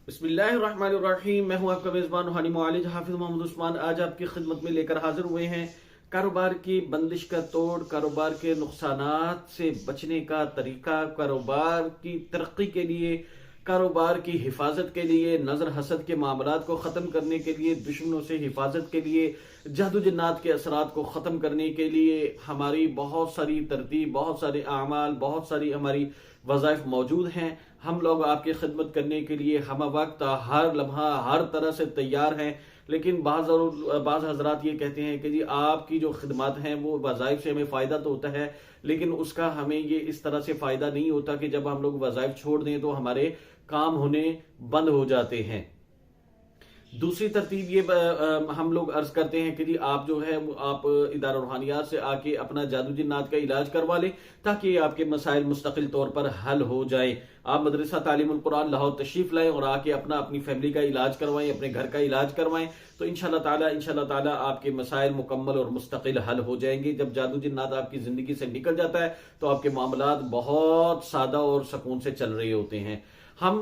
बिस्मिल्लाहिर्रहमानिर्रहीम। मैं हूं आपका मेजबान रूहानी मुआलिज हाफिज मोहम्मद उस्मान। आज आपकी खिदमत में लेकर हाजिर हुए हैं कारोबार की बंदिश का तोड़, कारोबार के नुकसानात से बचने का तरीका, कारोबार की तरक्की के लिए, कारोबार की हिफाजत के लिए, नजर हसद के मामलात को ख़त्म करने के लिए, दुश्मनों से हिफाजत के लिए, जादू जन्नात के असरात को ख़त्म करने के लिए हमारी बहुत सारी तरतीब, बहुत सारे आमाल, बहुत सारी हमारी वज़ाइफ मौजूद हैं। हम लोग आपकी खिदमत करने के लिए हम वक्त हर लम्हा हर तरह से तैयार हैं। लेकिन बाज़ हजरात ये कहते हैं कि जी आपकी जो खिदमत हैं वो वज़ाइफ से हमें फ़ायदा तो होता है, लेकिन उसका हमें ये इस तरह से फ़ायदा नहीं होता कि जब हम लोग वज़ाइफ छोड़ दें तो हमारे काम होने बंद हो जाते हैं। दूसरी तरतीब ये हम लोग अर्ज करते हैं कि जी आप जो है वो आप इदारा रूहानियात से आके अपना जादू जिन्नात का इलाज करवा लें ताकि आपके मसाइल मुस्तकिल तौर पर हल हो जाए। आप मदरसा तालीमुल कुरान लाहौर तशरीफ लाएं और आके अपनी फैमिली का इलाज करवाएं, अपने घर का इलाज करवाएं, तो इंशाल्लाह ताला आपके मसाइल मुकम्मल और मुस्तकिल हल हो जाएंगे। जब जादू जिन्नात आपकी जिंदगी से निकल जाता है तो आपके मामलात बहुत सादा और सुकून से चल रहे होते हैं। हम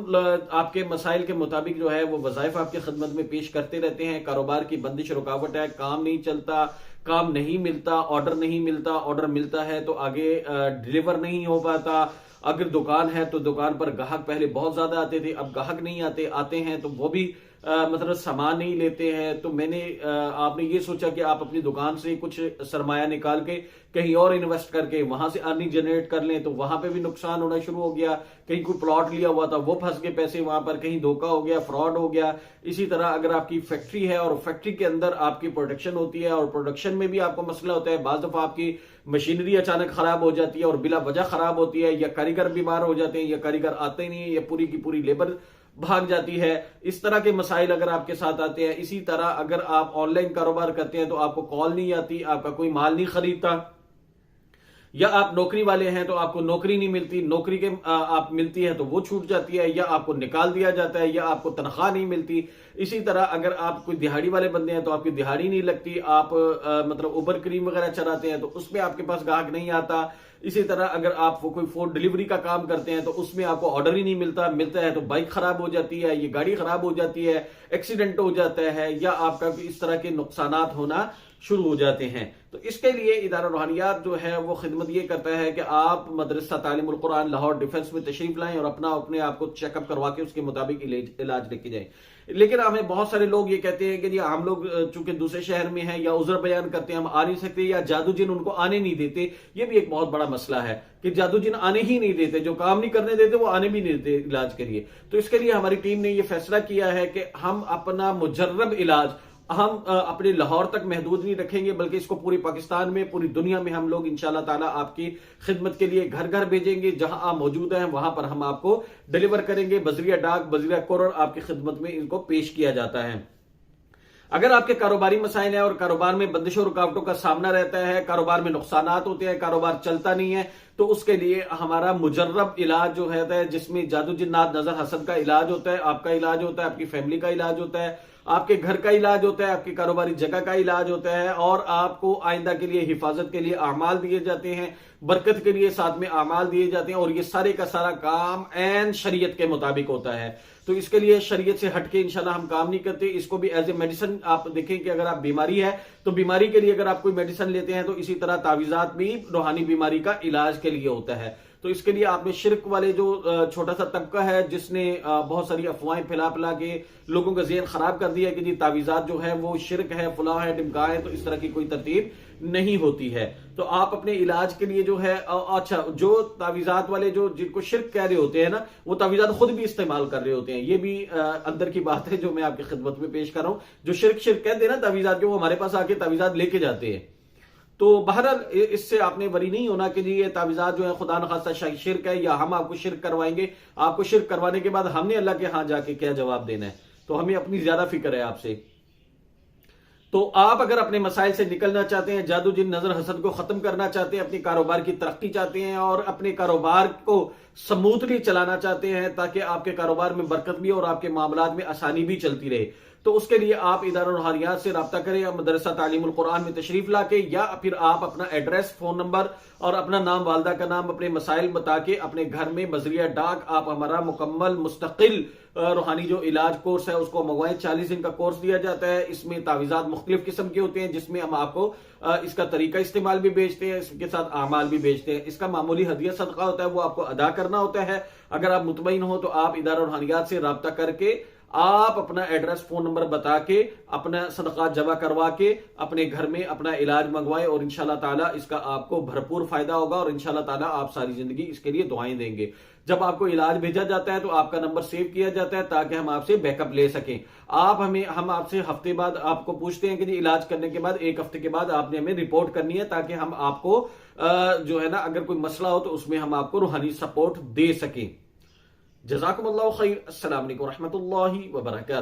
आपके मसाइल के मुताबिक जो है वो वज़ाइफ आपकी खिदमत में पेश करते रहते हैं। कारोबार की बंदिश रुकावट है, काम नहीं चलता, काम नहीं मिलता, ऑर्डर नहीं मिलता, ऑर्डर मिलता है तो आगे डिलीवर नहीं हो पाता। अगर दुकान है तो दुकान पर ग्राहक पहले बहुत ज्यादा आते थे, अब ग्राहक नहीं आते हैं तो वो भी मतलब सामान नहीं लेते हैं। तो आपने ये सोचा कि आप अपनी दुकान से कुछ सरमाया निकाल के कहीं और इन्वेस्ट करके वहां से अर्निंग जनरेट कर लें, तो वहां पे भी नुकसान होना शुरू हो गया। कहीं कोई प्लॉट लिया हुआ था वो फंस गए पैसे वहां पर, कहीं धोखा हो गया, फ्रॉड हो गया। इसी तरह अगर आपकी फैक्ट्री है और फैक्ट्री के अंदर आपकी प्रोडक्शन होती है और प्रोडक्शन में भी आपको मसला होता है, बाज दफा आपकी मशीनरी अचानक खराब हो जाती है और बिला वजह खराब होती है, या कारीगर बीमार हो जाते हैं, या कारीगर आते ही नहीं है, या पूरी की पूरी लेबर भाग जाती है। इस तरह के मसाइल अगर आपके साथ आते हैं, इसी तरह अगर आप ऑनलाइन कारोबार करते हैं तो आपको कॉल नहीं आती, आपका कोई माल नहीं खरीदता, या आप नौकरी वाले हैं तो आपको नौकरी नहीं मिलती, नौकरी के आप मिलती है तो वो छूट जाती है, या आपको निकाल दिया जाता है, या आपको तनख्वाह नहीं मिलती। इसी तरह अगर आप कोई दिहाड़ी वाले बंदे हैं तो आपकी दिहाड़ी नहीं लगती, आप मतलब उबर क्रीम वगैरह चलाते हैं तो उसमें आपके पास ग्राहक नहीं आता। इसी तरह अगर आप कोई फूड डिलीवरी का काम करते हैं तो उसमें आपको ऑर्डर ही नहीं मिलता है तो बाइक खराब हो जाती है, ये गाड़ी खराब हो जाती है, एक्सीडेंट हो जाता है, या आपका इस तरह के नुकसानात होना शुरू हो जाते हैं। तो इसके लिए इदारा रूहानियात जो है वो खिदमत ये करता है कि आप मदरसा तालीमुल कुरान लाहौर डिफेंस में तशरीफ लाएं और अपने आप को चेकअप करवा के उसके मुताबिक इलाज लेके जाएं। लेकिन हमें बहुत सारे लोग ये कहते हैं कि जी हम लोग चूंकि दूसरे शहर में हैं, या उज़र बयान करते हैं, हम आ नहीं सकते, या जादू जिन उनको आने नहीं देते। ये भी एक बहुत बड़ा मसला है कि जादू जिन आने ही नहीं देते, जो काम नहीं करने देते वो आने भी नहीं देते इलाज के लिए। तो इसके लिए हमारी टीम ने यह फैसला किया है कि हम अपना मुजर्रब इलाज हम अपने लाहौर तक महदूद नहीं रखेंगे, बल्कि इसको पूरी पाकिस्तान में, पूरी दुनिया में हम लोग इंशाल्लाह ताला आपकी खिदमत के लिए घर घर भेजेंगे। जहां आप मौजूद हैं वहां पर हम आपको डिलीवर करेंगे। बजरिया डाक, बजरिया कुरियर आपकी खिदमत में इनको पेश किया जाता है। अगर आपके कारोबारी मसाइल है और कारोबार में बंदिशों रुकावटों का सामना रहता है, कारोबार में नुकसानात होते हैं, कारोबार चलता नहीं है, तो उसके लिए हमारा मुजर्रब इलाज जो है जिसमें जादू जिन्नात नजर हसद का इलाज होता है, आपका इलाज होता है, आपकी फैमिली का इलाज होता है, आपके घर का इलाज होता है, आपकी कारोबारी जगह का इलाज होता है, और आपको आइंदा के लिए हिफाजत के लिए आमाल दिए जाते हैं, बरकत के लिए साथ में आमाल दिए जाते हैं, और ये सारे का सारा काम ऐन शरीयत के मुताबिक होता है। तो इसके लिए शरीयत से हटके इंशाल्लाह हम काम नहीं करते। इसको भी एज ए मेडिसिन आप देखें कि अगर आप बीमारी है तो बीमारी के लिए अगर आप कोई मेडिसिन लेते हैं तो इसी तरह तावीजात भी रूहानी बीमारी का इलाज के लिए होता है। तो इसके लिए आपने शिरक वाले जो छोटा सा तबका है जिसने बहुत सारी अफवाहें फैला के लोगों का ज़हन खराब कर दिया कि जी तावीजात जो है वो शिरक है, फुला है, टिमका है, तो इस तरह की कोई तरतीब नहीं होती है। तो आप अपने इलाज के लिए जो है अच्छा, जो तावीजात वाले जो जिनको शिरक कह रहे होते हैं ना, वो तावीजात खुद भी इस्तेमाल कर रहे होते हैं। ये भी अंदर की बात है जो मैं आपकी खिदमत में पेश कर रहा हूं। जो शिरक कहते हैं ना तावीजात के, वो हमारे पास आके तावीजात लेके जाते हैं। तो बहरहाल इससे आपने वरी नहीं होना कि जी ये तावीजात जो है खुदा न खास्ता शिरक है, या हम आपको शिरक करवाएंगे। आपको शिरक करवाने के बाद हमने अल्लाह के यहां जाके क्या जवाब देना है, तो हमें अपनी ज्यादा फिक्र है आपसे। तो आप अगर अपने मसाइल से निकलना चाहते हैं, जादू जिन नजर हसद को खत्म करना चाहते हैं, अपने कारोबार की तरक्की चाहते हैं और अपने कारोबार को स्मूथली चलाना चाहते हैं ताकि आपके कारोबार में बरकत भी और आपके मामलात में आसानी भी चलती रहे, तो उसके लिए आप इदारा रूहानियात से रब्ता करें, मदरसा तालीमुल कुरान में तशरीफ लाके, या फिर आप अपना एड्रेस, फोन नंबर और अपना नाम, वालदा का नाम, अपने मसाइल बता के अपने घर में बजरिया डाक आप हमारा मुकम्मल मुस्तकिल रूहानी जो इलाज कोर्स है उसको मंगवाएं। 40 दिन का कोर्स दिया जाता है। इसमें तावीज़ात मुख्तलिफ किस्म के होते हैं, जिसमें हम आपको इसका तरीका इस्तेमाल भी बेचते हैं, इसके साथ आमाल भी बेचते हैं। इसका मामूली हदिया सदका होता है, वो आपको अदा करना होता है। अगर आप मुतमईन हो तो आप इदारा रूहानियात से राब्ता करके आप अपना एड्रेस, फोन नंबर बता के अपना सदका जमा करवा के अपने घर में अपना इलाज मंगवाएं और इंशाल्लाह ताला इसका आपको भरपूर फायदा होगा और इंशाल्लाह ताला आप सारी जिंदगी इसके लिए दुआएं देंगे। जब आपको इलाज भेजा जाता है तो आपका नंबर सेव किया जाता है ताकि हम आपसे बैकअप ले सकें। हम आपसे हफ्ते बाद आपको पूछते हैं कि जी इलाज करने के बाद 1 हफ्ते के बाद आपने हमें रिपोर्ट करनी है, ताकि हम आपको जो है ना, अगर कोई मसला हो तो उसमें हम आपको रूहानी सपोर्ट दे सकें। जज़ाकुमुल्लाहु खैर। अस्सलाम वालेकुम रहमतुल्लाहि व बरकातहू।